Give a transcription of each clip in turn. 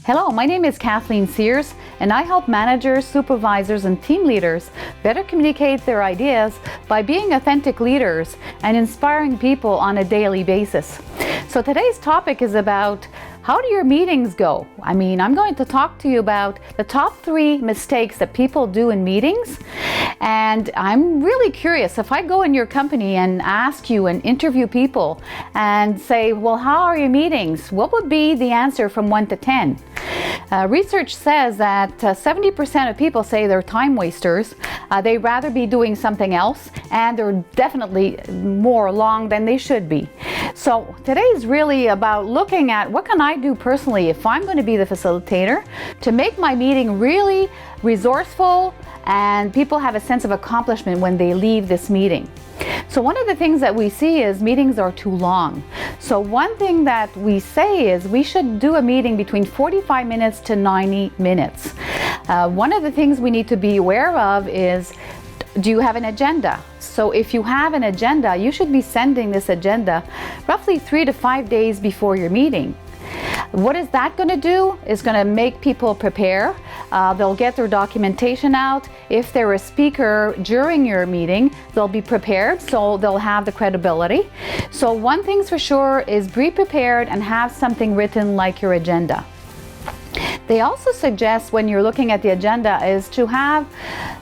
Hello, my name is Kathleen Sears, and I help managers, supervisors, and team leaders better communicate their ideas by being authentic leaders and inspiring people on a daily basis. So today's topic is about how do your meetings go? I'm going to talk to you about the top 3 mistakes that people do in meetings. And I'm really curious, if I go in your company and ask you and interview people and say, well, how are your meetings? What would be the answer from 1 to 10? Research says that 70% of people say they're time wasters. They'd rather be doing something else, and they're definitely more long than they should be. So today is really about looking at what can I do personally if I'm going to be the facilitator to make my meeting really resourceful and people have a sense of accomplishment when they leave this meeting. So one of the things that we see is meetings are too long. So one thing that we say is we should do a meeting between 45 minutes to 90 minutes. One of the things we need to be aware of is, do you have an agenda? So if you have an agenda, you should be sending this agenda roughly 3 to 5 days before your meeting. What is that going to do? It's going to make people prepare. They'll get their documentation out. If they're a speaker during your meeting, they'll be prepared, so they'll have the credibility. So one thing's for sure is be prepared and have something written like your agenda. They also suggest when you're looking at the agenda is to have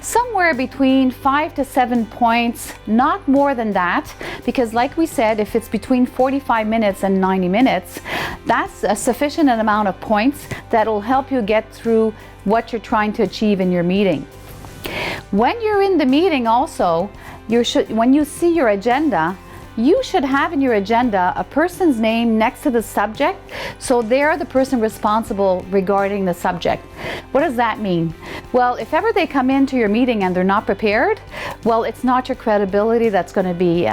somewhere between 5 to 7 points, not more than that, because like we said, if it's between 45 minutes and 90 minutes, that's a sufficient amount of points that will help you get through what you're trying to achieve in your meeting. When you're in the meeting also, when you see your agenda, you should have in your agenda a person's name next to the subject, so they're the person responsible regarding the subject. What does that mean? Well, if ever they come into your meeting and they're not prepared, well, it's not your credibility that's going to be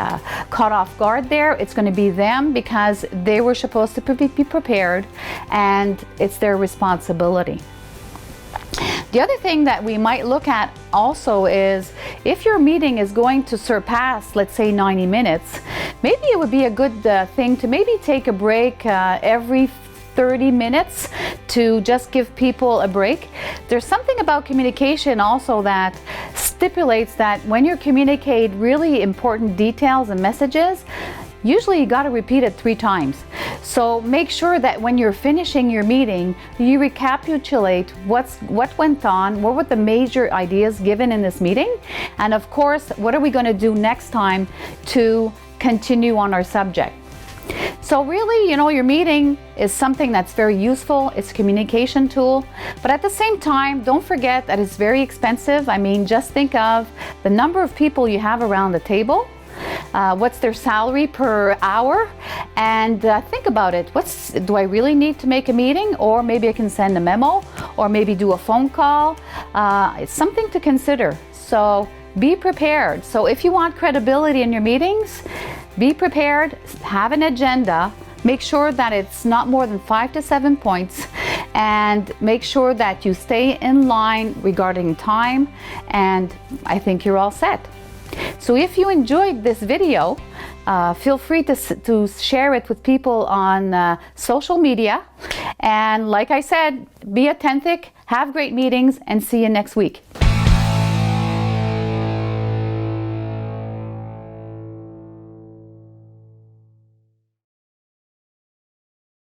caught off guard there. It's going to be them, because they were supposed to be prepared, and it's their responsibility. The other thing that we might look at also is if your meeting is going to surpass, let's say, 90 minutes, maybe it would be a good thing to maybe take a break every 30 minutes to just give people a break. There's something about communication also that stipulates that when you communicate really important details and messages, usually you got to repeat it 3 times. So make sure that when you're finishing your meeting, you recapitulate what went on, what were the major ideas given in this meeting, and of course, what are we going to do next time to continue on our subject. So really, your meeting is something that's very useful. It's a communication tool, but at the same time, don't forget that it's very expensive. Just think of the number of people you have around the table. What's their salary per hour, and think about it. Do I really need to make a meeting, or maybe I can send a memo, or maybe do a phone call? It's something to consider. So be prepared. So if you want credibility in your meetings, be prepared, have an agenda, make sure that it's not more than 5 to 7 points, and make sure that you stay in line regarding time, and I think you're all set. So if you enjoyed this video, feel free to share it with people on social media. And like I said, be authentic, have great meetings, and see you next week.